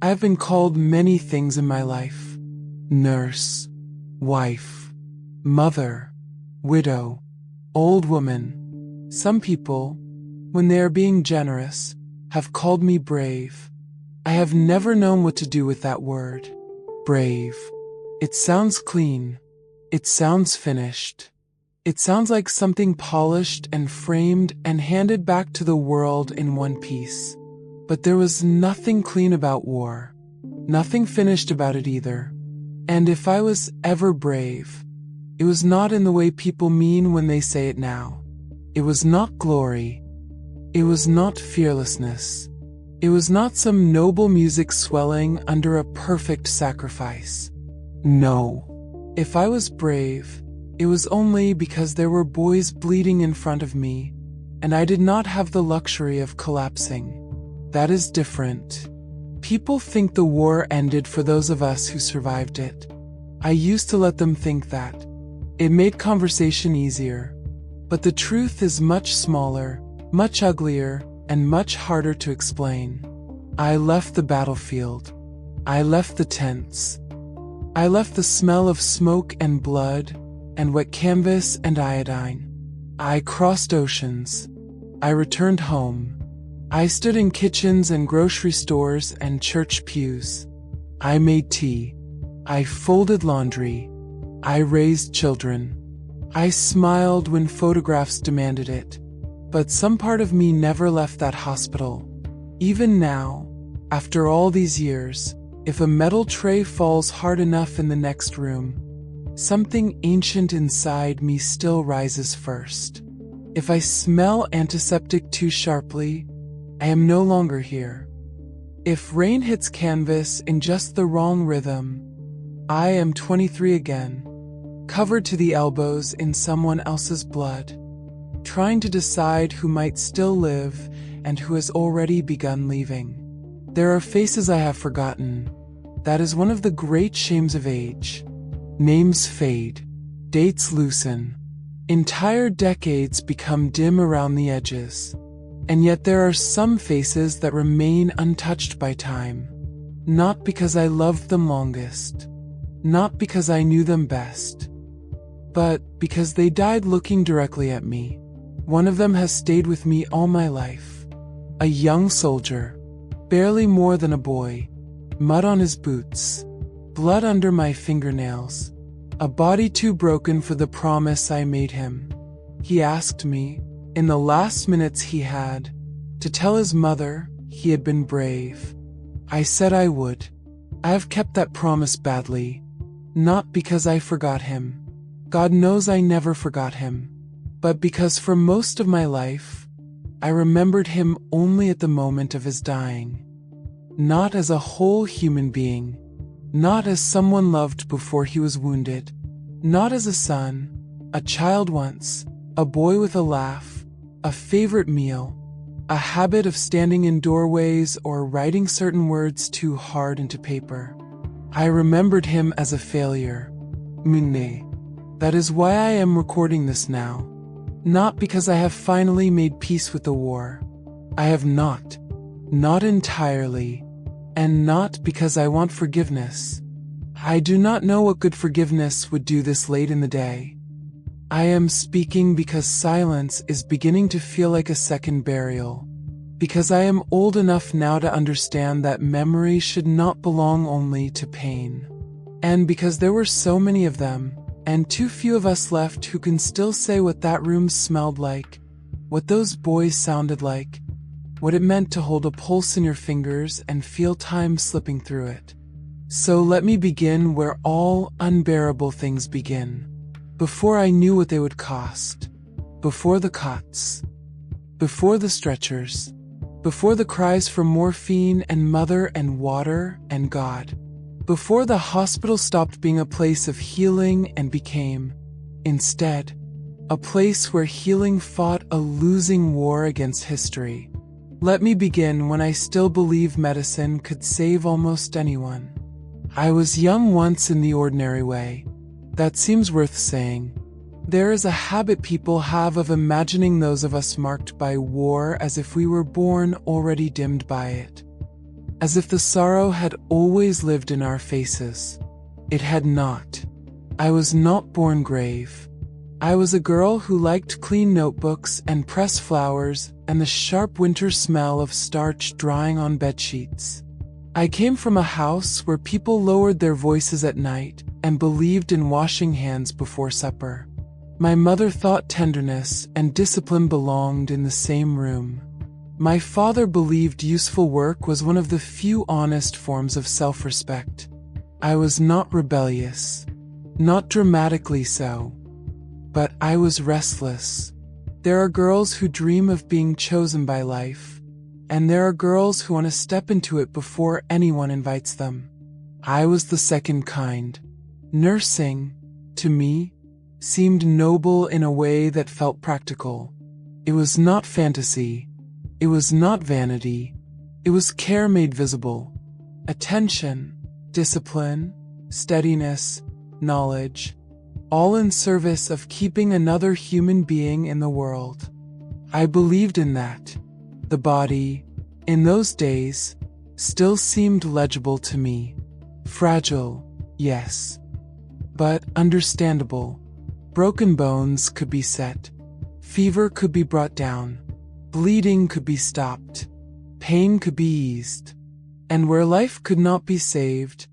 I have been called many things in my life: nurse, wife, mother, widow, old woman. Some people, when they are being generous, have called me brave. I have never known what to do with that word, brave. It sounds clean. It sounds finished. It sounds like something polished and framed and handed back to the world in one piece. But there was nothing clean about war, nothing finished about it either. And if I was ever brave, it was not in the way people mean when they say it now. It was not glory. It was not fearlessness. It was not some noble music swelling under a perfect sacrifice. No. If I was brave, it was only because there were boys bleeding in front of me, and I did not have the luxury of collapsing. That is different. People think the war ended for those of us who survived it. I used to let them think that. It made conversation easier. But the truth is much smaller, much uglier, and much harder to explain. I left the battlefield. I left the tents. I left the smell of smoke and blood and wet canvas and iodine. I crossed oceans. I returned home. I stood in kitchens and grocery stores and church pews. I made tea. I folded laundry. I raised children. I smiled when photographs demanded it. But some part of me never left that hospital. Even now, after all these years, if a metal tray falls hard enough in the next room, something ancient inside me still rises first. If I smell antiseptic too sharply, I am no longer here. If rain hits canvas in just the wrong rhythm, I am 23 again, covered to the elbows in someone else's blood, trying to decide who might still live and who has already begun leaving. There are faces I have forgotten. That is one of the great shames of age. Names fade. Dates loosen. Entire decades become dim around the edges. And yet there are some faces that remain untouched by time. Not because I loved them longest. Not because I knew them best. But because they died looking directly at me. One of them has stayed with me all my life. A young soldier. Barely more than a boy. Mud on his boots. Blood under my fingernails. A body too broken for the promise I made him. He asked me, in the last minutes he had, to tell his mother he had been brave. I said I would. I have kept that promise badly. Not because I forgot him. God knows I never forgot him. But because for most of my life, I remembered him only at the moment of his dying. Not as a whole human being. Not as someone loved before he was wounded. Not as a son, a child once, a boy with a laugh, a favorite meal, a habit of standing in doorways or writing certain words too hard into paper. I remembered him as a failure. Mune. That is why I am recording this now. Not because I have finally made peace with the war. I have not. Not entirely. And not because I want forgiveness. I do not know what good forgiveness would do this late in the day. I am speaking because silence is beginning to feel like a second burial. Because I am old enough now to understand that memory should not belong only to pain. And because there were so many of them, and too few of us left who can still say what that room smelled like, what those boys sounded like, what it meant to hold a pulse in your fingers and feel time slipping through it. So let me begin where all unbearable things begin. Before I knew what they would cost. Before the cots. Before the stretchers. Before the cries for morphine and mother and water and God. Before the hospital stopped being a place of healing and became, instead, a place where healing fought a losing war against history. Let me begin when I still believe medicine could save almost anyone. I was young once in the ordinary way. That seems worth saying. There is a habit people have of imagining those of us marked by war as if we were born already dimmed by it. as if the sorrow had always lived in our faces. It had not. I was not born grave. I was a girl who liked clean notebooks and pressed flowers and the sharp winter smell of starch drying on bedsheets. I came from a house where people lowered their voices at night and believed in washing hands before supper. My mother thought tenderness and discipline belonged in the same room. My father believed useful work was one of the few honest forms of self-respect. I was not rebellious, not dramatically so, but I was restless. There are girls who dream of being chosen by life, and there are girls who want to step into it before anyone invites them. I was the second kind. Nursing, to me, seemed noble in a way that felt practical. It was not fantasy. It was not vanity. It was care made visible. Attention, discipline, steadiness, knowledge, all in service of keeping another human being in the world. I believed in that. The body, in those days, still seemed legible to me. Fragile, yes, but understandable. Broken bones could be set. Fever could be brought down. Bleeding could be stopped. Pain could be eased. And where life could not be saved,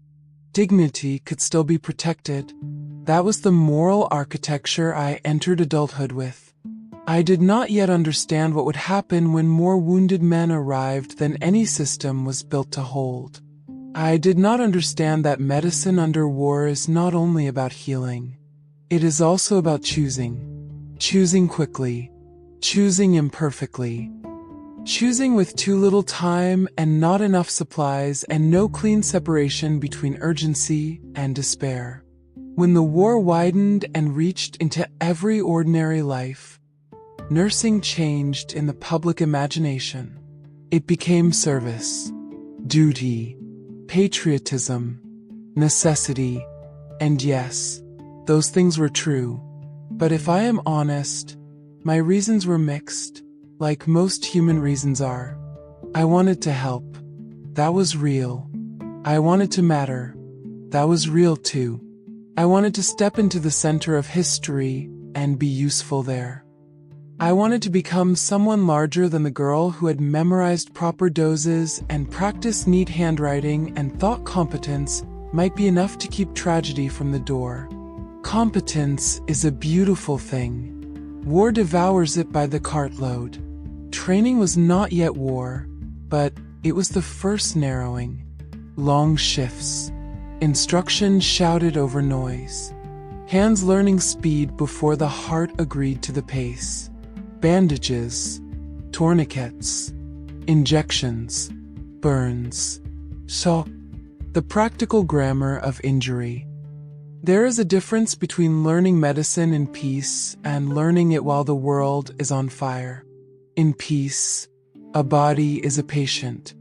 dignity could still be protected. That was the moral architecture I entered adulthood with. I did not yet understand what would happen when more wounded men arrived than any system was built to hold. I did not understand that medicine under war is not only about healing. It is also about choosing. Choosing quickly. Choosing imperfectly. Choosing with too little time and not enough supplies and no clean separation between urgency and despair. When the war widened and reached into every ordinary life, nursing changed in the public imagination. It became service, duty, patriotism, necessity, and yes, those things were true. But if I am honest, my reasons were mixed, like most human reasons are. I wanted to help. That was real. I wanted to matter. That was real too. I wanted to step into the center of history and be useful there. I wanted to become someone larger than the girl who had memorized proper doses and practiced neat handwriting and thought competence might be enough to keep tragedy from the door. Competence is a beautiful thing. War devours it by the cartload. Training was not yet war, but it was the first narrowing. Long shifts. Instruction shouted over noise. Hands learning speed before the heart agreed to the pace. Bandages, tourniquets, injections, burns, shock, the practical grammar of injury. There is a difference between learning medicine in peace and learning it while the world is on fire. In peace, a body is a patient.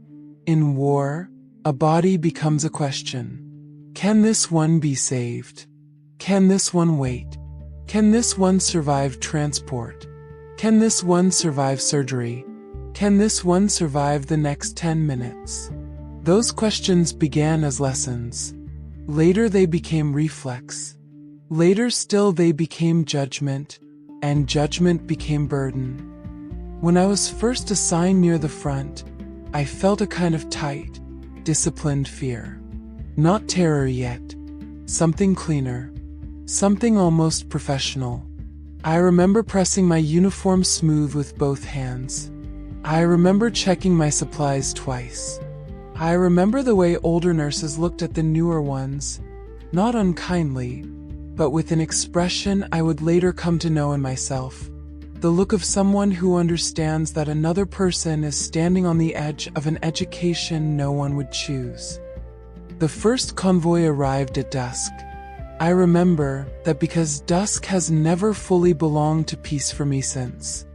In war, a body becomes a question. Can this one be saved? Can this one wait? Can this one survive transport? Can this one survive surgery? Can this one survive the next 10 minutes? Those questions began as lessons. Later they became reflex. Later still they became judgment, and judgment became burden. When I was first assigned near the front, I felt a kind of tight, disciplined fear. Not terror yet. Something cleaner. Something almost professional. I remember pressing my uniform smooth with both hands. I remember checking my supplies twice. I remember the way older nurses looked at the newer ones, not unkindly, but with an expression I would later come to know in myself. The look of someone who understands that another person is standing on the edge of an education no one would choose. The first convoy arrived at dusk. I remember that because dusk has never fully belonged to peace for me since.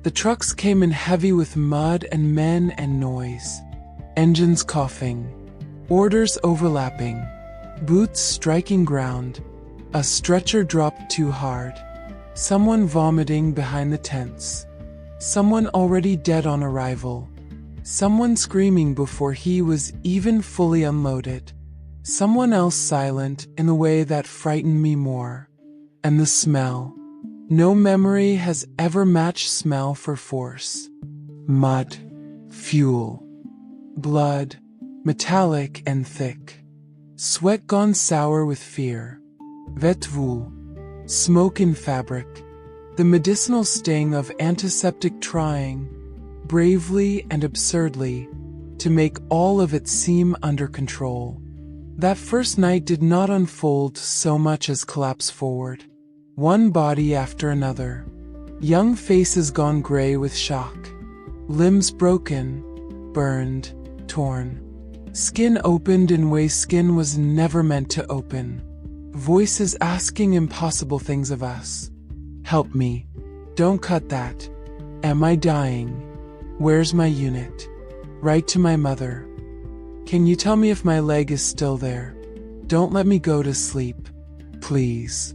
The trucks came in heavy with mud and men and noise. Engines coughing. Orders overlapping. Boots striking ground. A stretcher dropped too hard. Someone vomiting behind the tents. Someone already dead on arrival. Someone screaming before he was even fully unloaded. Someone else silent in a way that frightened me more. And the smell. No memory has ever matched smell for force. Mud. Fuel. Blood. Metallic and thick. Sweat gone sour with fear. Vetvool. Smoke in fabric. The medicinal sting of antiseptic trying, bravely and absurdly, to make all of it seem under control. That first night did not unfold so much as collapse forward. One body after another. Young faces gone gray with shock. Limbs broken, burned, torn. Skin opened in ways skin was never meant to open. Voices asking impossible things of us. Help me. Don't cut that. Am I dying? Where's my unit? Write to my mother. Can you tell me if my leg is still there? Don't let me go to sleep. Please.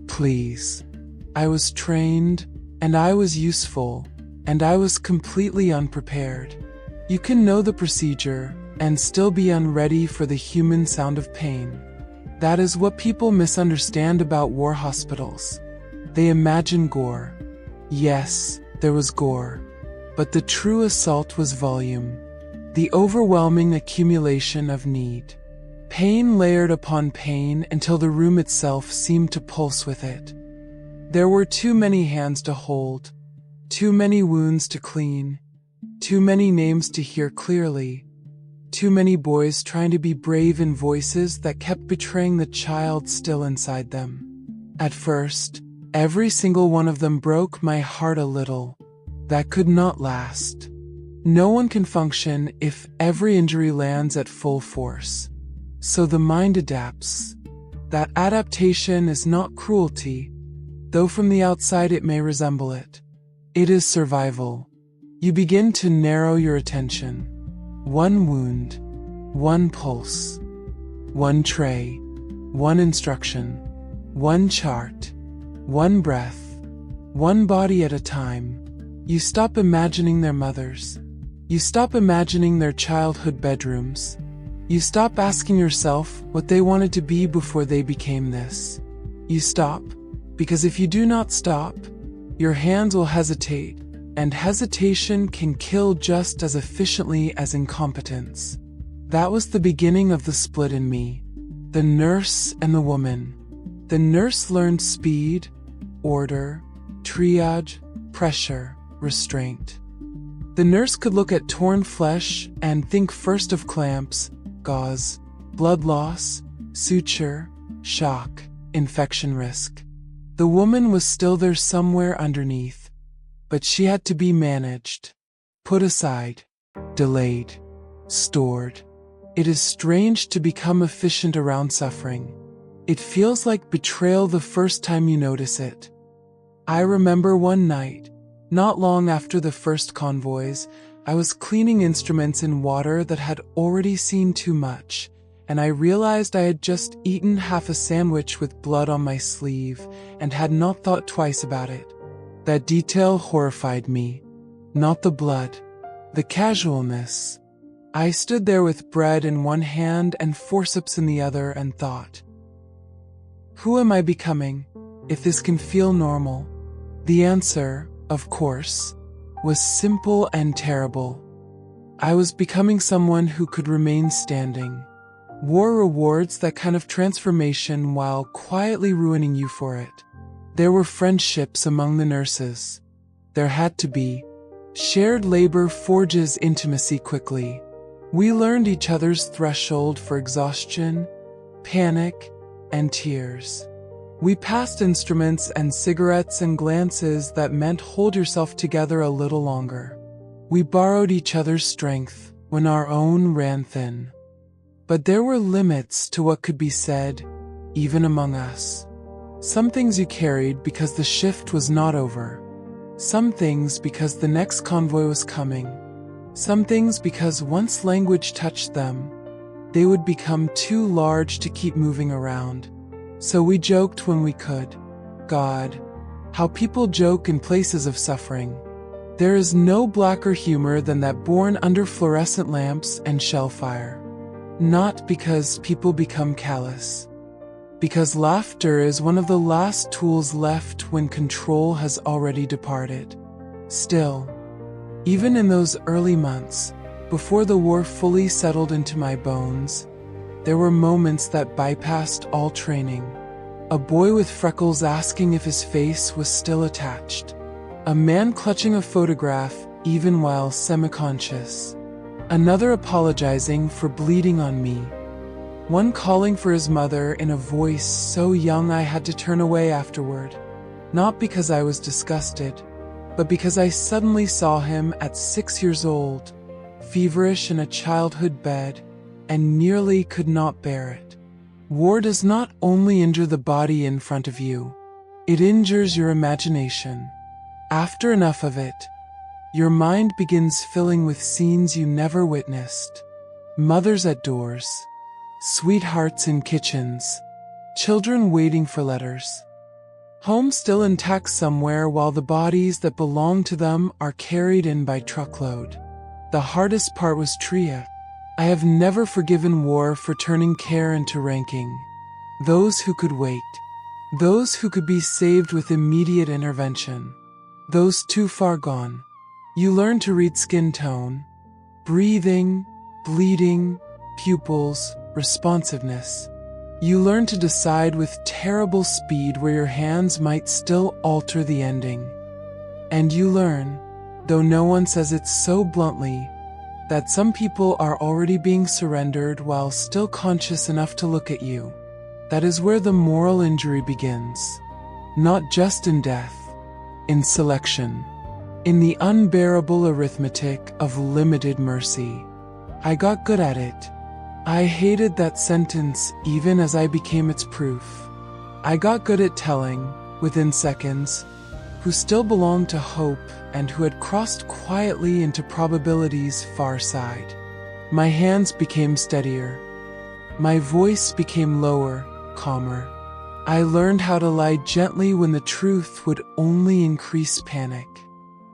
Please. I was trained, and I was useful, and I was completely unprepared. You can know the procedure, and still be unready for the human sound of pain. That is what people misunderstand about war hospitals. They imagine gore. Yes, there was gore. But the true assault was volume. The overwhelming accumulation of need. Pain layered upon pain until the room itself seemed to pulse with it. There were too many hands to hold. Too many wounds to clean. Too many names to hear clearly. Too many boys trying to be brave in voices that kept betraying the child still inside them. At first, every single one of them broke my heart a little. That could not last. No one can function if every injury lands at full force. So the mind adapts. That adaptation is not cruelty, though from the outside it may resemble it. It is survival. You begin to narrow your attention. One wound, one pulse, one tray, one instruction, one chart, one breath, one body at a time. You stop imagining their mothers. You stop imagining their childhood bedrooms. You stop asking yourself what they wanted to be before they became this. You stop, because if you do not stop, your hands will hesitate, and hesitation can kill just as efficiently as incompetence. That was the beginning of the split in me. The nurse and the woman. The nurse learned speed, order, triage, pressure, restraint. The nurse could look at torn flesh and think first of clamps, gauze, blood loss, suture, shock, infection risk. The woman was still there somewhere underneath, but she had to be managed, put aside, delayed, stored. It is strange to become efficient around suffering. It feels like betrayal the first time you notice it. I remember one night, not long after the first convoys, I was cleaning instruments in water that had already seen too much, and I realized I had just eaten half a sandwich with blood on my sleeve and had not thought twice about it. That detail horrified me. Not the blood, the casualness. I stood there with bread in one hand and forceps in the other and thought, who am I becoming, if this can feel normal? The answer, of course, was simple and terrible. I was becoming someone who could remain standing. War rewards that kind of transformation while quietly ruining you for it. There were friendships among the nurses. There had to be. Shared labor forges intimacy quickly. We learned each other's threshold for exhaustion, panic, and tears. We passed instruments and cigarettes and glances that meant hold yourself together a little longer. We borrowed each other's strength when our own ran thin. But there were limits to what could be said, even among us. Some things you carried because the shift was not over. Some things because the next convoy was coming. Some things because once language touched them, they would become too large to keep moving around. So we joked when we could. God, how people joke in places of suffering. There is no blacker humor than that born under fluorescent lamps and shell fire. Not because people become callous. Because laughter is one of the last tools left when control has already departed. Still, even in those early months, before the war fully settled into my bones, there were moments that bypassed all training. A boy with freckles asking if his face was still attached. A man clutching a photograph even while semi-conscious. Another apologizing for bleeding on me. One calling for his mother in a voice so young I had to turn away afterward. Not because I was disgusted, but because I suddenly saw him at 6 years old, feverish in a childhood bed, and nearly could not bear it. War does not only injure the body in front of you, it injures your imagination. After enough of it, your mind begins filling with scenes you never witnessed. Mothers at doors, sweethearts in kitchens, children waiting for letters. Home still intact somewhere while the bodies that belong to them are carried in by truckload. The hardest part was Tria. I have never forgiven war for turning care into ranking. Those who could wait. Those who could be saved with immediate intervention. Those too far gone. You learn to read skin tone, breathing, bleeding, pupils, responsiveness. You learn to decide with terrible speed where your hands might still alter the ending. And you learn, though no one says it so bluntly, that some people are already being surrendered while still conscious enough to look at you. That is where the moral injury begins. Not just in death, in selection, in the unbearable arithmetic of limited mercy. I got good at it. I hated that sentence even as I became its proof. I got good at telling, within seconds, who still belonged to hope and who had crossed quietly into probability's far side. My hands became steadier. My voice became lower, calmer. I learned how to lie gently when the truth would only increase panic.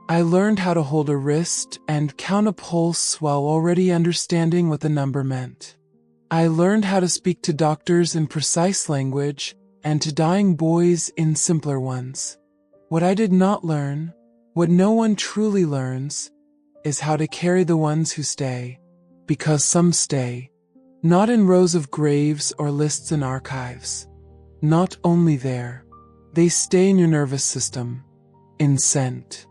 I learned how to hold a wrist and count a pulse while already understanding what the number meant. I learned how to speak to doctors in precise language and to dying boys in simpler ones. What I did not learn, what no one truly learns, is how to carry the ones who stay, because some stay, not in rows of graves or lists in archives. Not only there, they stay in your nervous system, in scent,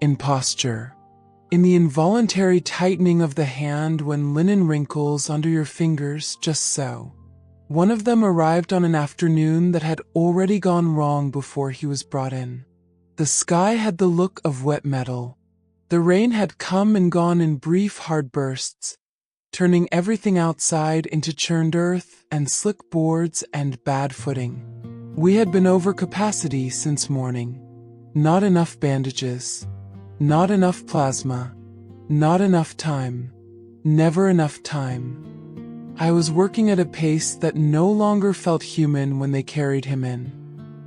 in posture, in the involuntary tightening of the hand when linen wrinkles under your fingers just so. One of them arrived on an afternoon that had already gone wrong before he was brought in. The sky had the look of wet metal. The rain had come and gone in brief, hard bursts, turning everything outside into churned earth and slick boards and bad footing. We had been over capacity since morning. Not enough bandages. Not enough plasma. Not enough time. Never enough time. I was working at a pace that no longer felt human when they carried him in.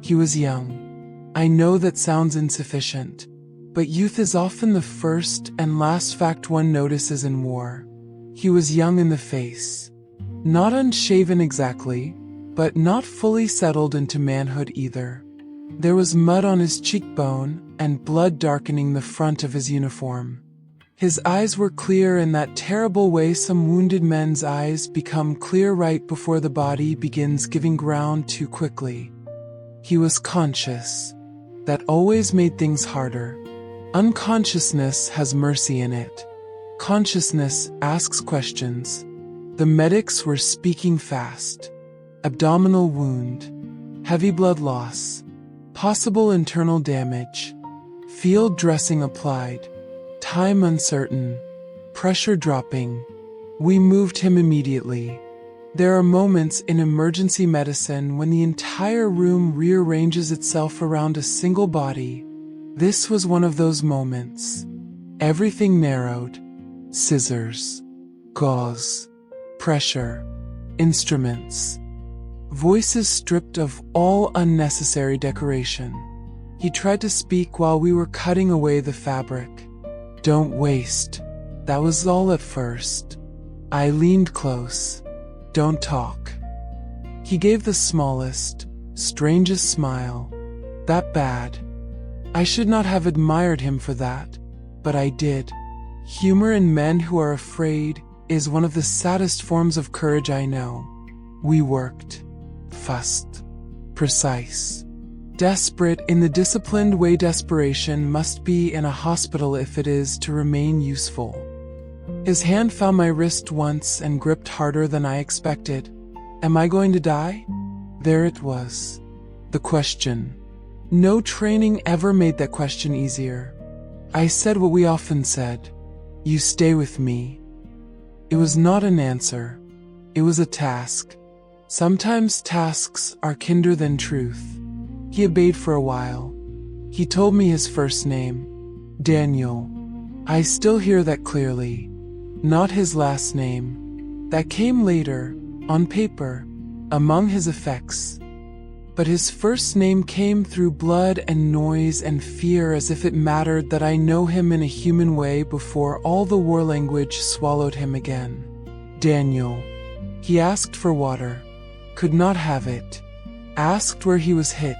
He was young. I know that sounds insufficient, but youth is often the first and last fact one notices in war. He was young in the face. Not unshaven exactly, but not fully settled into manhood either. There was mud on his cheekbone and blood darkening the front of his uniform. His eyes were clear in that terrible way some wounded men's eyes become clear right before the body begins giving ground too quickly. He was conscious. That always made things harder. Unconsciousness has mercy in it. Consciousness asks questions. The medics were speaking fast. Abdominal wound. Heavy blood loss. Possible internal damage. Field dressing applied. Time uncertain. Pressure dropping. We moved him immediately. There are moments in emergency medicine when the entire room rearranges itself around a single body. This was one of those moments. Everything narrowed. Scissors. Gauze. Pressure. Instruments. Voices stripped of all unnecessary decoration. He tried to speak while we were cutting away the fabric. "Don't waste." That was all at first. I leaned close. "Don't talk." He gave the smallest, strangest smile. "That bad?" I should not have admired him for that, but I did. Humor in men who are afraid is one of the saddest forms of courage I know. We worked. Fussed. Precise. Desperate in the disciplined way desperation must be in a hospital if it is to remain useful. His hand found my wrist once and gripped harder than I expected. Am I going to die? There it was. The question. No training ever made that question easier. I said what we often said. You stay with me. It was not an answer. It was a task. Sometimes tasks are kinder than truth. He obeyed for a while. He told me his first name. Daniel. I still hear that clearly. Not his last name. That came later, on paper, among his effects. But his first name came through blood and noise and fear, as if it mattered that I know him in a human way before all the war language swallowed him again. Daniel. He asked for water. Could not have it. Asked where he was hit.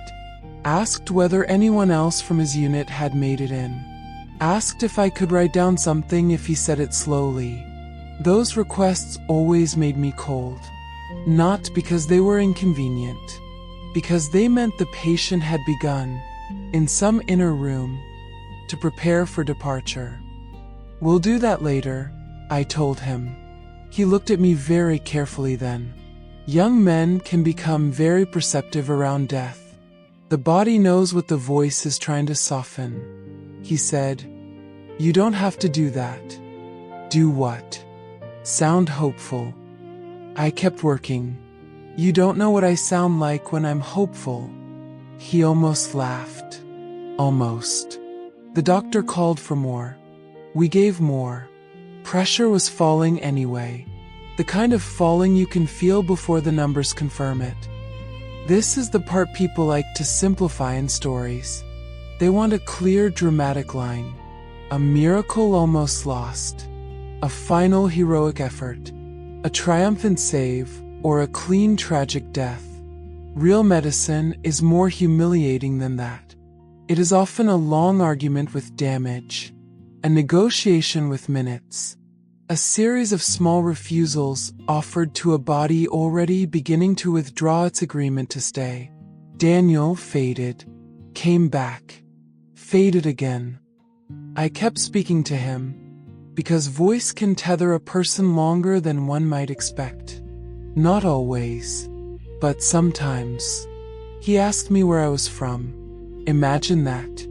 Asked whether anyone else from his unit had made it in. Asked if I could write down something if he said it slowly. Those requests always made me cold. Not because they were inconvenient. Because they meant the patient had begun, in some inner room, to prepare for departure. We'll do that later, I told him. He looked at me very carefully then. Young men can become very perceptive around death. The body knows what the voice is trying to soften. He said, "You don't have to do that." Do what? Sound hopeful. I kept working. You don't know what I sound like when I'm hopeful. He almost laughed. Almost. The doctor called for more. We gave more. Pressure was falling anyway. The kind of falling you can feel before the numbers confirm it. This is the part people like to simplify in stories. They want a clear, dramatic line. A miracle almost lost. A final heroic effort. A triumphant save, or a clean, tragic death. Real medicine is more humiliating than that. It is often a long argument with damage. A negotiation with minutes. A series of small refusals offered to a body already beginning to withdraw its agreement to stay. Daniel faded, came back, faded again. I kept speaking to him, because voice can tether a person longer than one might expect. Not always, but sometimes. He asked me where I was from. Imagine that.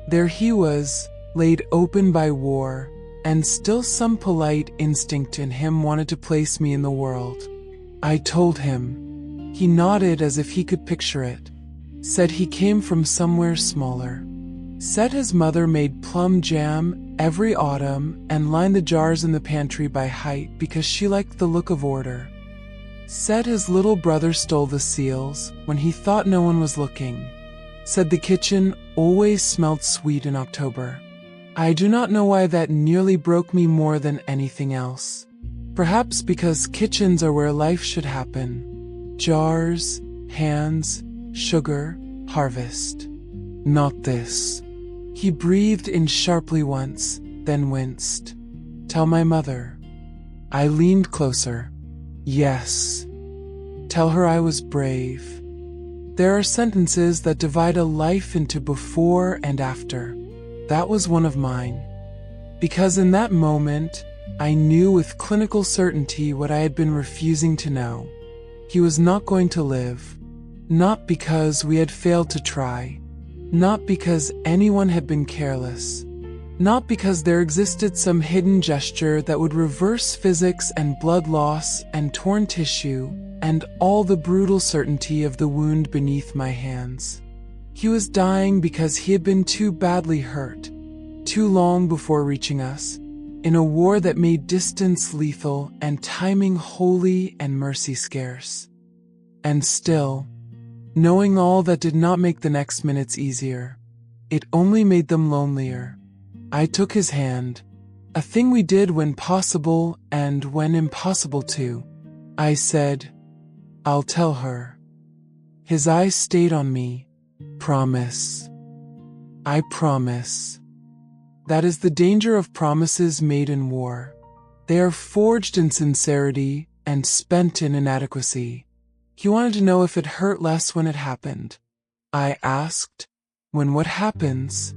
There he was, laid open by war, and still some polite instinct in him wanted to place me in the world. I told him. He nodded as if he could picture it. Said he came from somewhere smaller. Said his mother made plum jam every autumn and lined the jars in the pantry by height because she liked the look of order. Said his little brother stole the seals when he thought no one was looking. Said the kitchen always smelled sweet in October. I do not know why that nearly broke me more than anything else. Perhaps because kitchens are where life should happen. Jars, hands, sugar, harvest. Not this. He breathed in sharply once, then winced. Tell my mother. I leaned closer. Yes. Tell her I was brave. There are sentences that divide a life into before and after. That was one of mine. Because in that moment, I knew with clinical certainty what I had been refusing to know. He was not going to live. Not because we had failed to try. Not because anyone had been careless. Not because there existed some hidden gesture that would reverse physics and blood loss and torn tissue and all the brutal certainty of the wound beneath my hands. He was dying because he had been too badly hurt, too long before reaching us, in a war that made distance lethal and timing holy and mercy scarce. And still, knowing all that did not make the next minutes easier. It only made them lonelier. I took his hand, a thing we did when possible and when impossible too. I said, "I'll tell her." His eyes stayed on me. "Promise." "I promise." That is the danger of promises made in war. They are forged in sincerity and spent in inadequacy. He wanted to know if it hurt less when it happened. I asked, "When what happens?"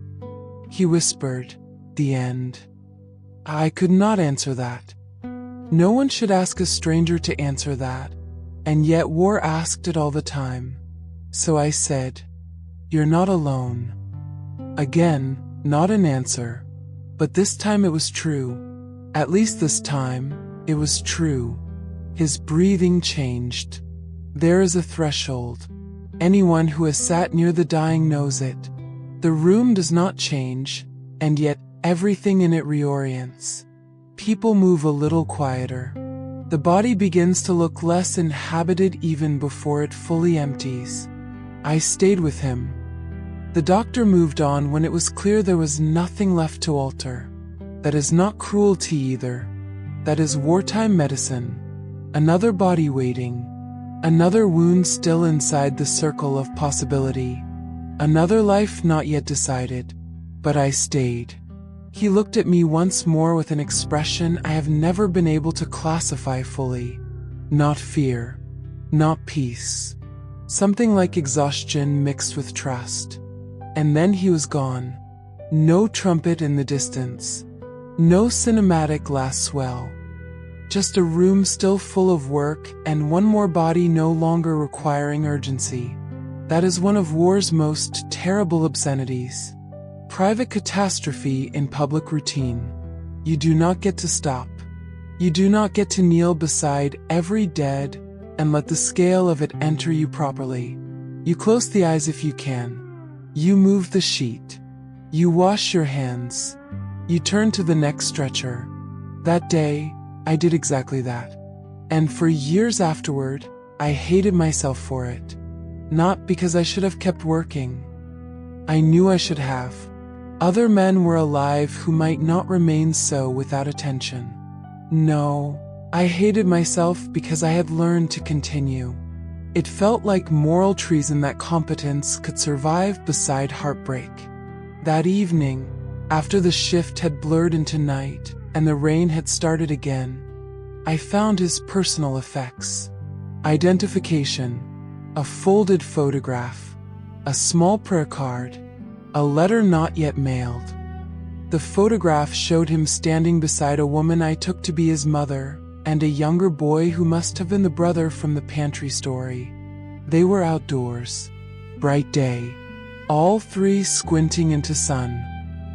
He whispered, "The end." I could not answer that. No one should ask a stranger to answer that, and yet war asked it all the time. So I said, "You're not alone." Again, not an answer, but this time it was true. At least this time, it was true. His breathing changed. There is a threshold. Anyone who has sat near the dying knows it. The room does not change, and yet everything in it reorients. People move a little quieter. The body begins to look less inhabited even before it fully empties. I stayed with him. The doctor moved on when it was clear there was nothing left to alter. That is not cruelty either. That is wartime medicine. Another body waiting. Another wound still inside the circle of possibility. Another life not yet decided. But I stayed. He looked at me once more with an expression I have never been able to classify fully. Not fear. Not peace. Something like exhaustion mixed with trust. And then he was gone. No trumpet in the distance. No cinematic last swell. Just a room still full of work and one more body no longer requiring urgency. That is one of war's most terrible obscenities. Private catastrophe in public routine. You do not get to stop. You do not get to kneel beside every dead and let the scale of it enter you properly. You close the eyes if you can. You move the sheet. You wash your hands. You turn to the next stretcher. That day, I did exactly that. And for years afterward, I hated myself for it. Not because I should have kept working. I knew I should have. Other men were alive who might not remain so without attention. No, I hated myself because I had learned to continue. It felt like moral treason that competence could survive beside heartbreak. That evening, after the shift had blurred into night and the rain had started again, I found his personal effects. Identification, a folded photograph, a small prayer card, a letter not yet mailed. The photograph showed him standing beside a woman I took to be his mother and a younger boy who must have been the brother from the pantry story. They were outdoors. Bright day. All three squinting into sun.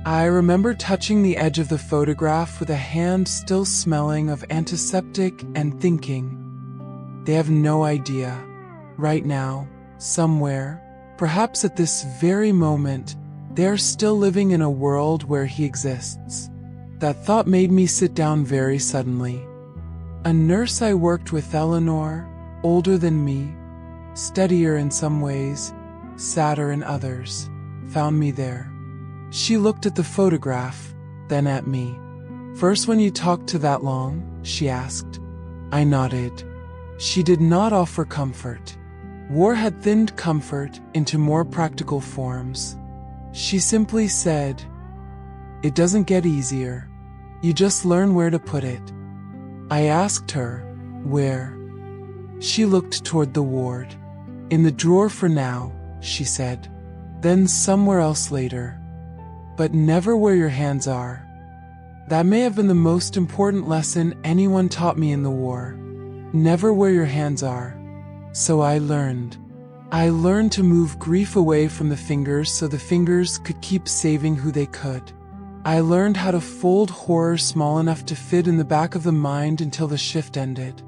I remember touching the edge of the photograph with a hand still smelling of antiseptic and thinking, they have no idea. Right now, somewhere, perhaps at this very moment, they are still living in a world where he exists. That thought made me sit down very suddenly. A nurse I worked with, Eleanor, older than me, steadier in some ways, sadder in others, found me there. She looked at the photograph, then at me. "First when you talked to that long?" she asked. I nodded. She did not offer comfort. War had thinned comfort into more practical forms. She simply said, "It doesn't get easier. You just learn where to put it." I asked her, "Where?" She looked toward the ward. "In the drawer for now," she said. "Then somewhere else later. But never where your hands are." That may have been the most important lesson anyone taught me in the war. Never where your hands are. So I learned. I learned to move grief away from the fingers so the fingers could keep saving who they could. I learned how to fold horror small enough to fit in the back of the mind until the shift ended.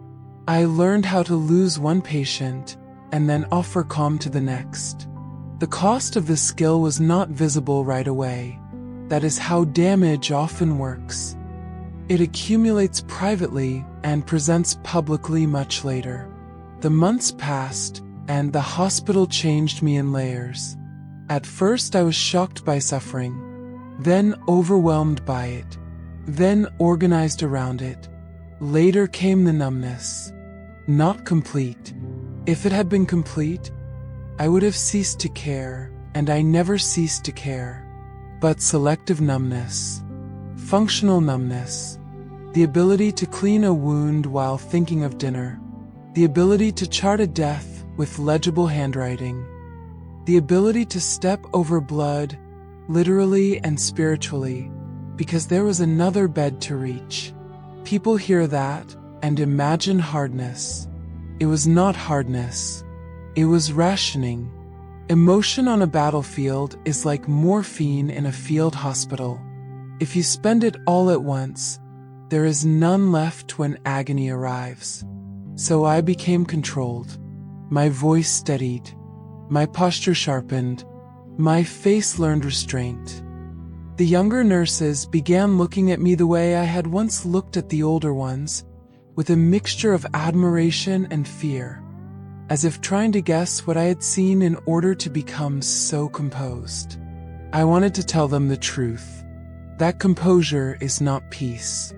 I learned how to lose one patient and then offer calm to the next. The cost of this skill was not visible right away. That is how damage often works. It accumulates privately and presents publicly much later. The months passed, and the hospital changed me in layers. At first I was shocked by suffering, then overwhelmed by it, then organized around it. Later came the numbness. Not complete. If it had been complete, I would have ceased to care, and I never ceased to care. But selective numbness. Functional numbness. The ability to clean a wound while thinking of dinner. The ability to chart a death with legible handwriting. The ability to step over blood, literally and spiritually, because there was another bed to reach. People hear that and imagine hardness. It was not hardness. It was rationing. Emotion on a battlefield is like morphine in a field hospital. If you spend it all at once, there is none left when agony arrives. So I became controlled. My voice steadied. My posture sharpened. My face learned restraint. The younger nurses began looking at me the way I had once looked at the older ones, with a mixture of admiration and fear, as if trying to guess what I had seen in order to become so composed. I wanted to tell them the truth. That composure is not peace.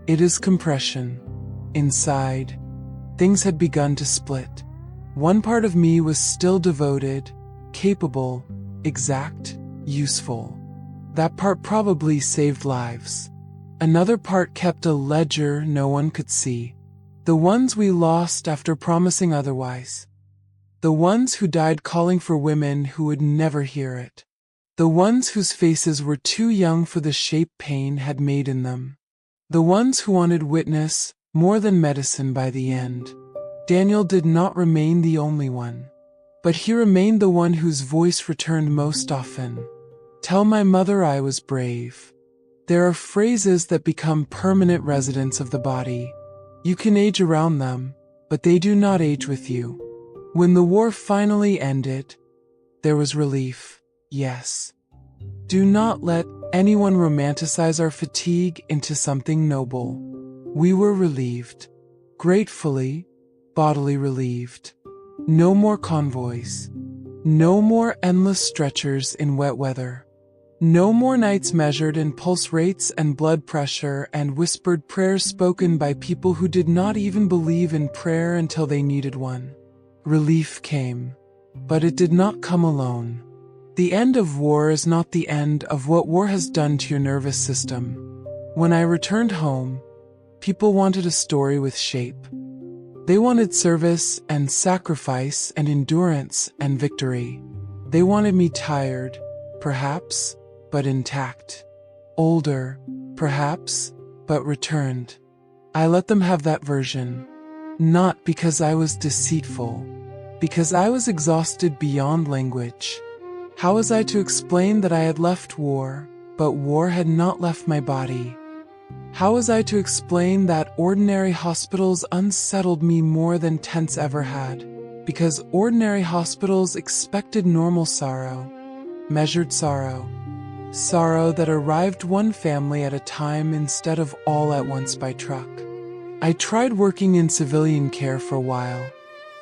It is compression. Inside, things had begun to split. One part of me was still devoted, capable, exact, useful. That part probably saved lives. Another part kept a ledger no one could see. The ones we lost after promising otherwise. The ones who died calling for women who would never hear it. The ones whose faces were too young for the shape pain had made in them. The ones who wanted witness more than medicine by the end. Daniel did not remain the only one, but he remained the one whose voice returned most often. Tell my mother I was brave. There are phrases that become permanent residents of the body. You can age around them, but they do not age with you. When the war finally ended, there was relief, yes. Do not let anyone romanticize our fatigue into something noble. We were relieved. Gratefully, bodily relieved. No more convoys. No more endless stretchers in wet weather. No more nights measured in pulse rates and blood pressure and whispered prayers spoken by people who did not even believe in prayer until they needed one. Relief came, but it did not come alone. The end of war is not the end of what war has done to your nervous system. When I returned home, people wanted a story with shape. They wanted service and sacrifice and endurance and victory. They wanted me tired, perhaps, but intact. Older, perhaps, but returned. I let them have that version. Not because I was deceitful, because I was exhausted beyond language. How was I to explain that I had left war, but war had not left my body? How was I to explain that ordinary hospitals unsettled me more than tents ever had? Because ordinary hospitals expected normal sorrow, measured sorrow. Sorrow that arrived one family at a time instead of all at once by truck. I tried working in civilian care for a while.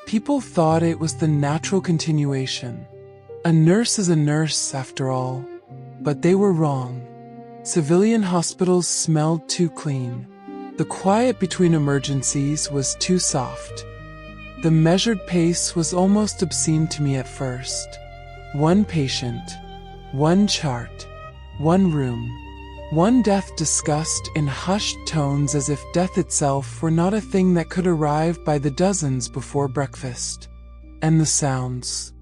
People thought it was the natural continuation. A nurse is a nurse, after all. But they were wrong. Civilian hospitals smelled too clean. The quiet between emergencies was too soft. The measured pace was almost obscene to me at first. One patient, one chart, one room, one death discussed in hushed tones as if death itself were not a thing that could arrive by the dozens before breakfast. And the sounds,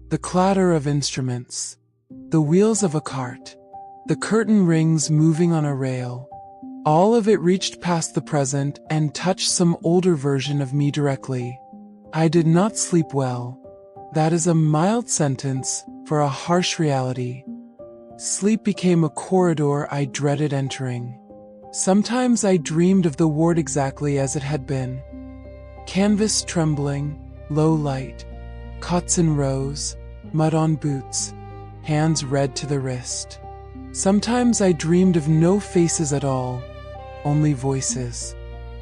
the clatter of instruments, the wheels of a cart, the curtain rings moving on a rail, all of it reached past the present and touched some older version of me directly. I did not sleep well. That is a mild sentence for a harsh reality. Sleep became a corridor I dreaded entering. Sometimes I dreamed of the ward exactly as it had been. Canvas trembling, low light, cots in rows, mud on boots, hands red to the wrist. Sometimes I dreamed of no faces at all, only voices.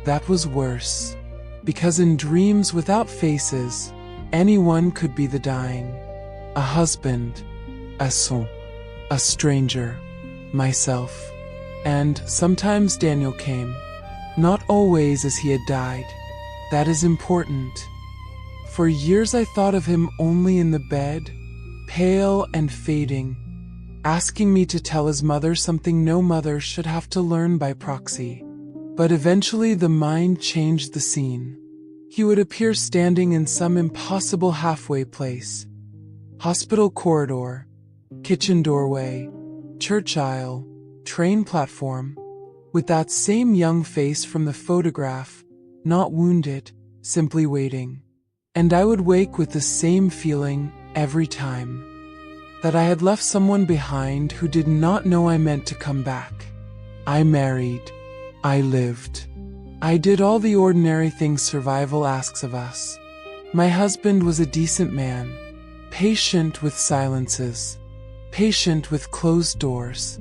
That was worse, because in dreams without faces, anyone could be the dying. A husband, a son, a stranger, myself. And sometimes Daniel came, not always as he had died. That is important. For years I thought of him only in the bed, pale and fading, asking me to tell his mother something no mother should have to learn by proxy. But eventually the mind changed the scene. He would appear standing in some impossible halfway place. Hospital corridor, kitchen doorway, church aisle, train platform, with that same young face from the photograph, not wounded, simply waiting. And I would wake with the same feeling every time, that I had left someone behind who did not know I meant to come back. I married. I lived. I did all the ordinary things survival asks of us. My husband was a decent man, patient with silences, patient with closed doors.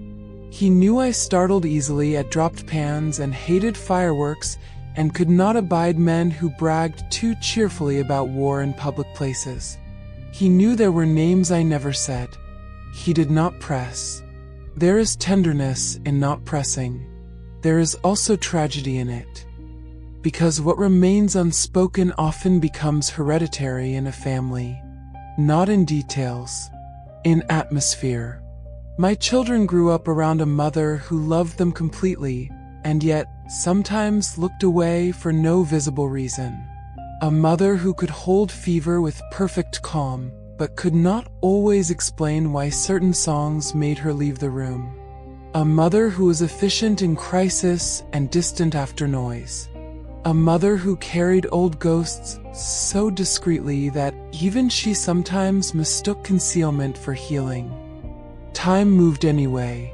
He knew I startled easily at dropped pans and hated fireworks and could not abide men who bragged too cheerfully about war in public places. He knew there were names I never said. He did not press. There is tenderness in not pressing. There is also tragedy in it. Because what remains unspoken often becomes hereditary in a family, not in details, in atmosphere. My children grew up around a mother who loved them completely, and yet sometimes looked away for no visible reason. A mother who could hold fever with perfect calm, but could not always explain why certain songs made her leave the room. A mother who was efficient in crisis and distant after noise. A mother who carried old ghosts so discreetly that even she sometimes mistook concealment for healing. Time moved anyway.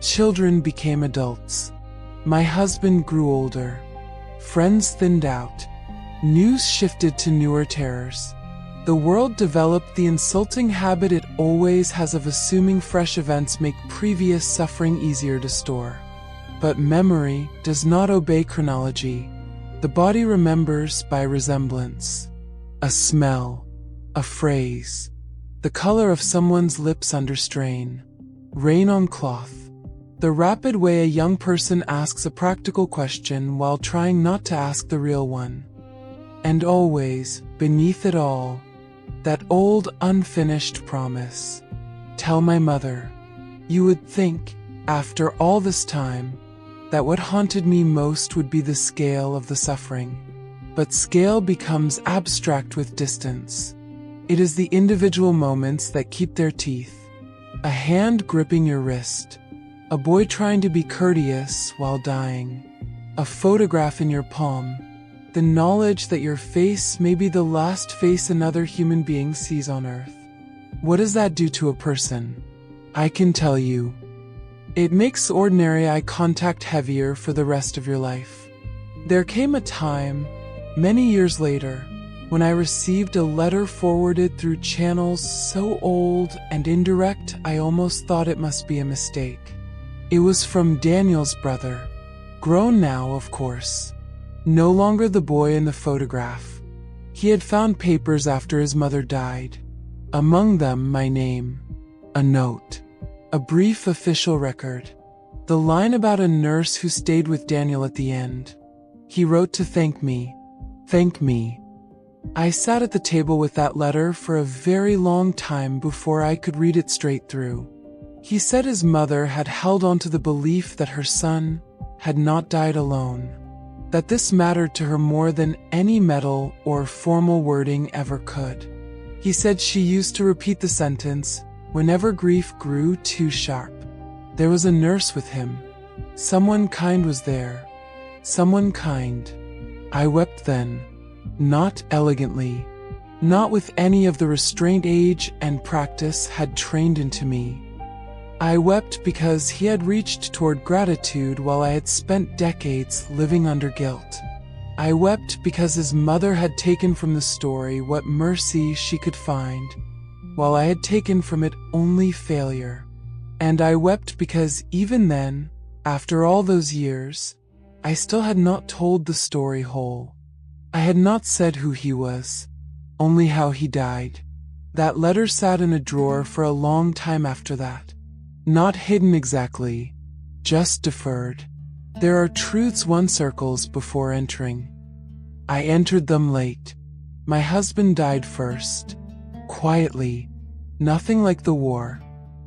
Children became adults. My husband grew older. Friends thinned out. News shifted to newer terrors. The world developed the insulting habit it always has of assuming fresh events make previous suffering easier to store. But memory does not obey chronology. The body remembers by resemblance. A smell, a phrase, the color of someone's lips under strain, rain on cloth, the rapid way a young person asks a practical question while trying not to ask the real one. And always, beneath it all, that old unfinished promise. Tell my mother. You would think, after all this time, that what haunted me most would be the scale of the suffering. But scale becomes abstract with distance. It is the individual moments that keep their teeth. A hand gripping your wrist. A boy trying to be courteous while dying. A photograph in your palm. The knowledge that your face may be the last face another human being sees on earth. What does that do to a person? I can tell you. It makes ordinary eye contact heavier for the rest of your life. There came a time, many years later, when I received a letter forwarded through channels so old and indirect I almost thought it must be a mistake. It was from Daniel's brother, grown now, of course. No longer the boy in the photograph. He had found papers after his mother died. Among them, my name. A note. A brief official record. The line about a nurse who stayed with Daniel at the end. He wrote to thank me. Thank me. I sat at the table with that letter for a very long time before I could read it straight through. He said his mother had held on to the belief that her son had not died alone. That this mattered to her more than any medal or formal wording ever could. He said she used to repeat the sentence whenever grief grew too sharp. There was a nurse with him. Someone kind was there. Someone kind. I wept then. Not elegantly. Not with any of the restraint age and practice had trained into me. I wept because he had reached toward gratitude while I had spent decades living under guilt. I wept because his mother had taken from the story what mercy she could find, while I had taken from it only failure. And I wept because even then, after all those years, I still had not told the story whole. I had not said who he was, only how he died. That letter sat in a drawer for a long time after that. Not hidden exactly, just deferred. There are truths one circles before entering. I entered them late. My husband died first. Quietly. Nothing like the war.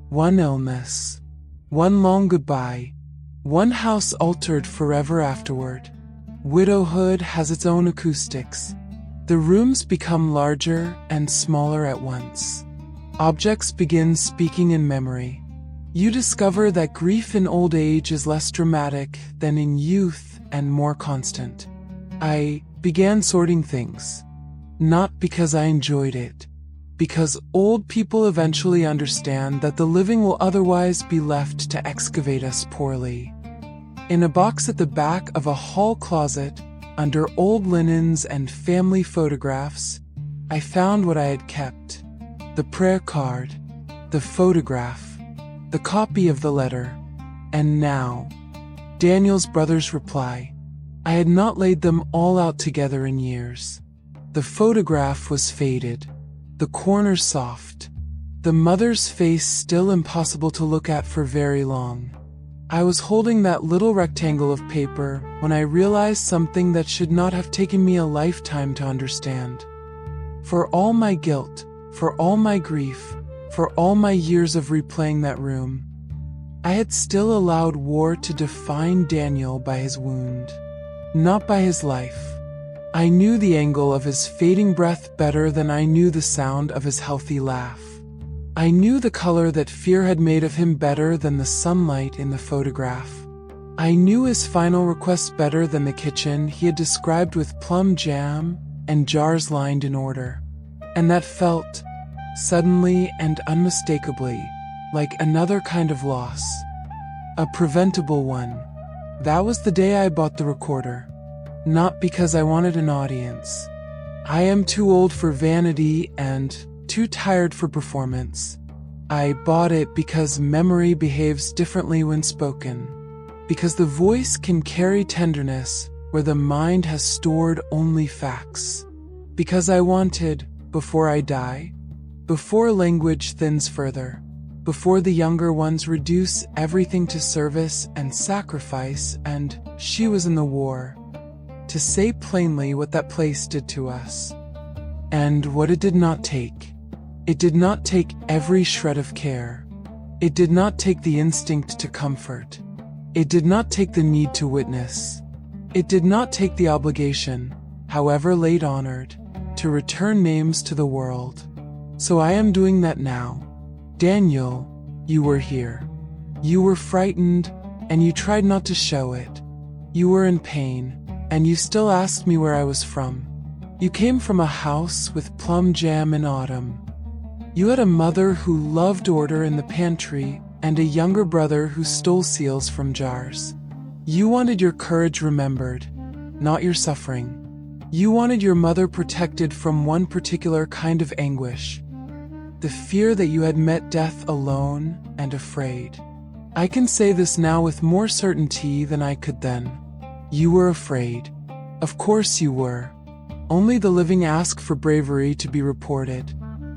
One illness. One long goodbye. One house altered forever afterward. Widowhood has its own acoustics. The rooms become larger and smaller at once. Objects begin speaking in memory. You discover that grief in old age is less dramatic than in youth and more constant. I began sorting things. Not because I enjoyed it, because old people eventually understand that the living will otherwise be left to excavate us poorly. In a box at the back of a hall closet, under old linens and family photographs, I found what I had kept. The prayer card, the photograph, the copy of the letter, and now, Daniel's brother's reply. I had not laid them all out together in years. The photograph was faded, the corners soft, the mother's face still impossible to look at for very long. I was holding that little rectangle of paper when I realized something that should not have taken me a lifetime to understand. For all my guilt, for all my grief, for all my years of replaying that room, I had still allowed war to define Daniel by his wound, not by his life. I knew the angle of his fading breath better than I knew the sound of his healthy laugh. I knew the color that fear had made of him better than the sunlight in the photograph. I knew his final request better than the kitchen he had described with plum jam and jars lined in order. And that felt, suddenly and unmistakably, like another kind of loss. A preventable one. That was the day I bought the recorder. Not because I wanted an audience. I am too old for vanity and too tired for performance. I bought it because memory behaves differently when spoken. Because the voice can carry tenderness where the mind has stored only facts. Because I wanted, before I die, before language thins further, before the younger ones reduce everything to service and sacrifice and she was in the war, to say plainly what that place did to us. And what it did not take. It did not take every shred of care. It did not take the instinct to comfort. It did not take the need to witness. It did not take the obligation, however late honored, to return names to the world. So I am doing that now. Daniel, you were here. You were frightened, and you tried not to show it. You were in pain, and you still asked me where I was from. You came from a house with plum jam in autumn. You had a mother who loved order in the pantry and a younger brother who stole seals from jars. You wanted your courage remembered, not your suffering. You wanted your mother protected from one particular kind of anguish. The fear that you had met death alone and afraid. I can say this now with more certainty than I could then. You were afraid. Of course you were. Only the living ask for bravery to be reported.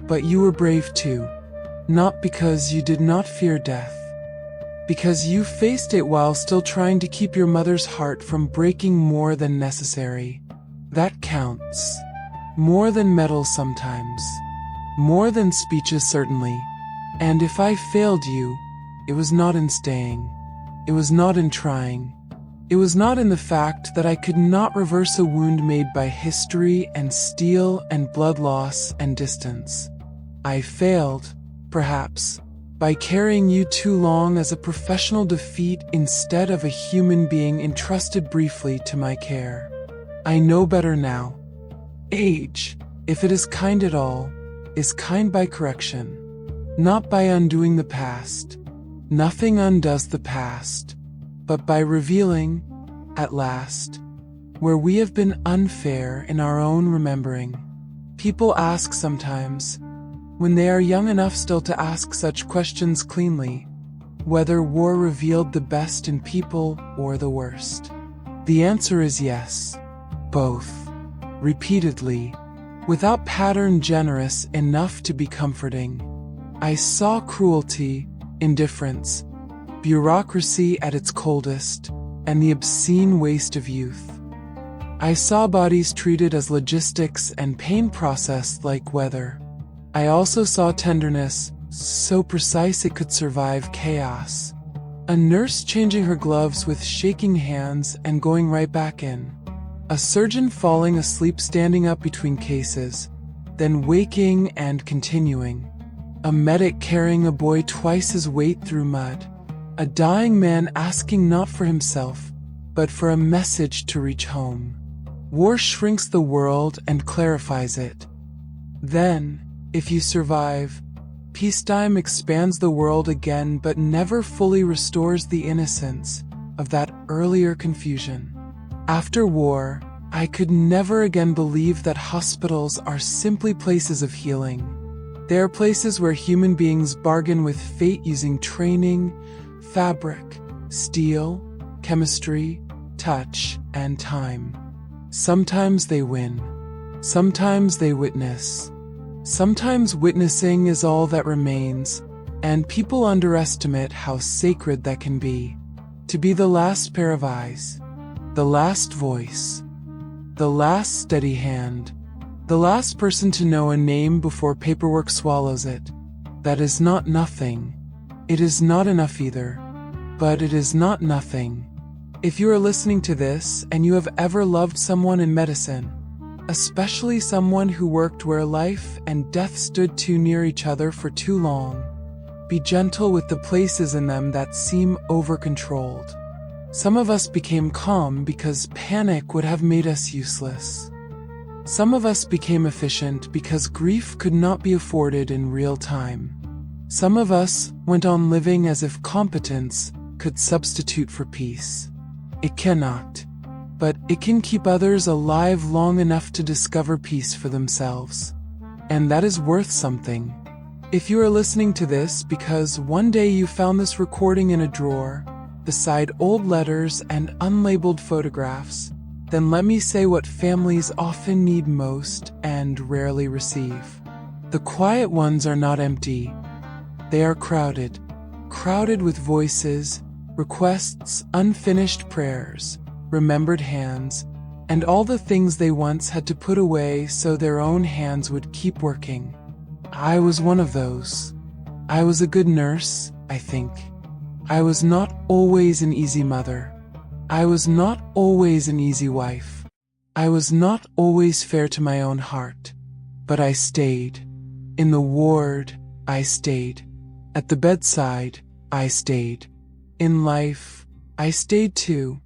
But you were brave too. Not because you did not fear death. Because you faced it while still trying to keep your mother's heart from breaking more than necessary. That counts. More than medals sometimes. More than speeches certainly. And if I failed you, it was not in staying. It was not in trying. It was not in the fact that I could not reverse a wound made by history and steel and blood loss and distance. I failed, perhaps, by carrying you too long as a professional defeat instead of a human being entrusted briefly to my care. I know better now. Age, if it is kind at all, is kind by correction, not by undoing the past. Nothing undoes the past, but by revealing, at last, where we have been unfair in our own remembering. People ask sometimes, when they are young enough still to ask such questions cleanly, whether war revealed the best in people or the worst. The answer is yes, both, repeatedly, without pattern generous enough to be comforting. I saw cruelty, indifference, bureaucracy at its coldest, and the obscene waste of youth. I saw bodies treated as logistics and pain processed like weather. I also saw tenderness, so precise it could survive chaos. A nurse changing her gloves with shaking hands and going right back in. A surgeon falling asleep standing up between cases, then waking and continuing. A medic carrying a boy twice his weight through mud. A dying man asking not for himself, but for a message to reach home. War shrinks the world and clarifies it. Then, if you survive, peacetime expands the world again but never fully restores the innocence of that earlier confusion. After war, I could never again believe that hospitals are simply places of healing. They are places where human beings bargain with fate using training, fabric, steel, chemistry, touch, and time. Sometimes they win. Sometimes they witness. Sometimes witnessing is all that remains, and people underestimate how sacred that can be. To be the last pair of eyes, the last voice, the last steady hand, the last person to know a name before paperwork swallows it. That is not nothing. It is not enough either, but it is not nothing. If you are listening to this and you have ever loved someone in medicine, especially someone who worked where life and death stood too near each other for too long, be gentle with the places in them that seem over-controlled. Some of us became calm because panic would have made us useless. Some of us became efficient because grief could not be afforded in real time. Some of us went on living as if competence could substitute for peace. It cannot, but it can keep others alive long enough to discover peace for themselves. And that is worth something. If you are listening to this because one day you found this recording in a drawer, beside old letters and unlabeled photographs, then let me say what families often need most and rarely receive. The quiet ones are not empty. They are crowded with voices, requests, unfinished prayers, remembered hands, and all the things they once had to put away so their own hands would keep working. I was one of those. I was a good nurse, I think. I was not always an easy mother. I was not always an easy wife. I was not always fair to my own heart. But I stayed. In the ward, I stayed. At the bedside, I stayed. In life, I stayed too,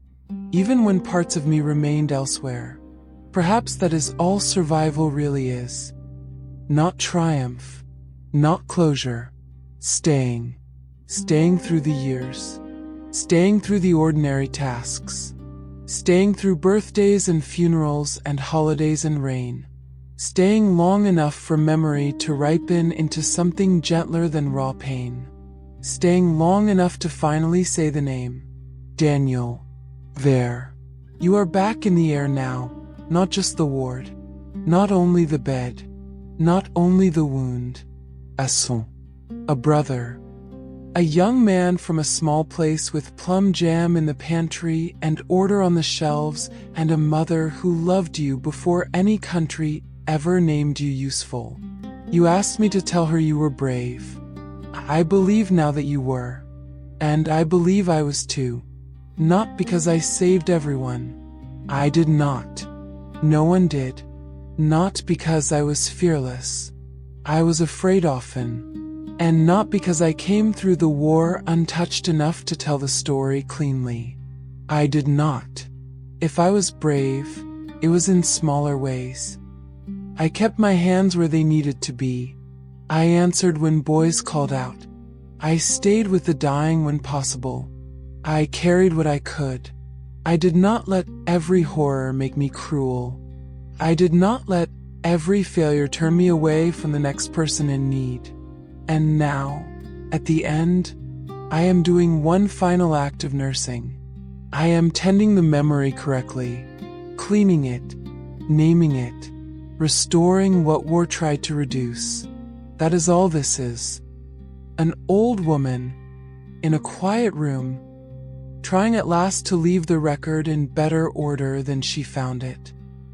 even when parts of me remained elsewhere. Perhaps that is all survival really is. Not triumph, not closure, staying through the years, staying through the ordinary tasks, staying through birthdays and funerals and holidays and rain, staying long enough for memory to ripen into something gentler than raw pain. Staying long enough to finally say the name, Daniel. There. You are back in the air now, not just the ward, not only the bed, not only the wound. A brother. A young man from a small place with plum jam in the pantry and order on the shelves, and a mother who loved you before any country ever named you useful. You asked me to tell her you were brave. I believe now that you were. And I believe I was too. Not because I saved everyone. I did not. No one did. Not because I was fearless. I was afraid often. And not because I came through the war untouched enough to tell the story cleanly. I did not. If I was brave, it was in smaller ways. I kept my hands where they needed to be. I answered when boys called out. I stayed with the dying when possible. I carried what I could. I did not let every horror make me cruel. I did not let every failure turn me away from the next person in need. And now, at the end, I am doing one final act of nursing. I am tending the memory correctly, cleaning it, naming it, restoring what war tried to reduce. That is all this is. An old woman in a quiet room, trying at last to leave the record in better order than she found it.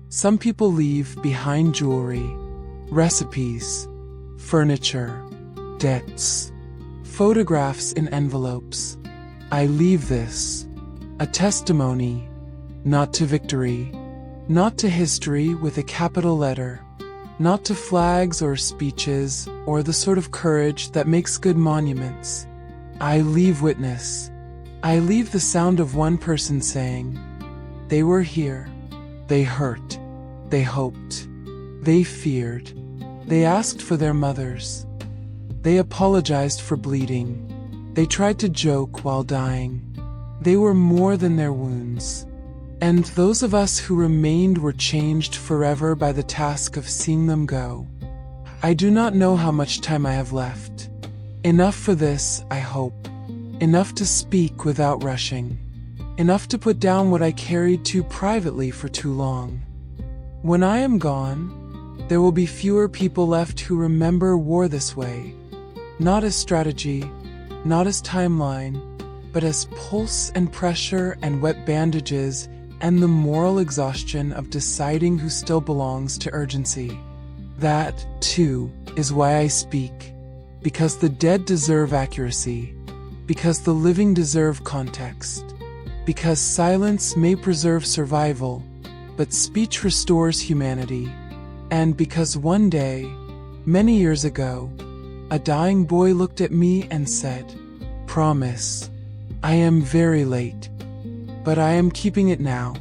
Some people leave behind jewelry, recipes, furniture, debts, photographs in envelopes. I leave this, a testimony, not to victory, not to history with a capital letter, not to flags or speeches or the sort of courage that makes good monuments. I leave witness. I leave the sound of one person saying, "They were here. They hurt. They hoped. They feared. They asked for their mothers. They apologized for bleeding. They tried to joke while dying. They were more than their wounds. And those of us who remained were changed forever by the task of seeing them go. I do not know how much time I have left. Enough for this, I hope. Enough to speak without rushing. Enough to put down what I carried too privately for too long. When I am gone, there will be fewer people left who remember war this way. Not as strategy, not as timeline, but as pulse and pressure and wet bandages and the moral exhaustion of deciding who still belongs to urgency. That, too, is why I speak. Because the dead deserve accuracy. Because the living deserve context. Because silence may preserve survival, but speech restores humanity. And because one day, many years ago, a dying boy looked at me and said, "Promise, I am very late, but I am keeping it now."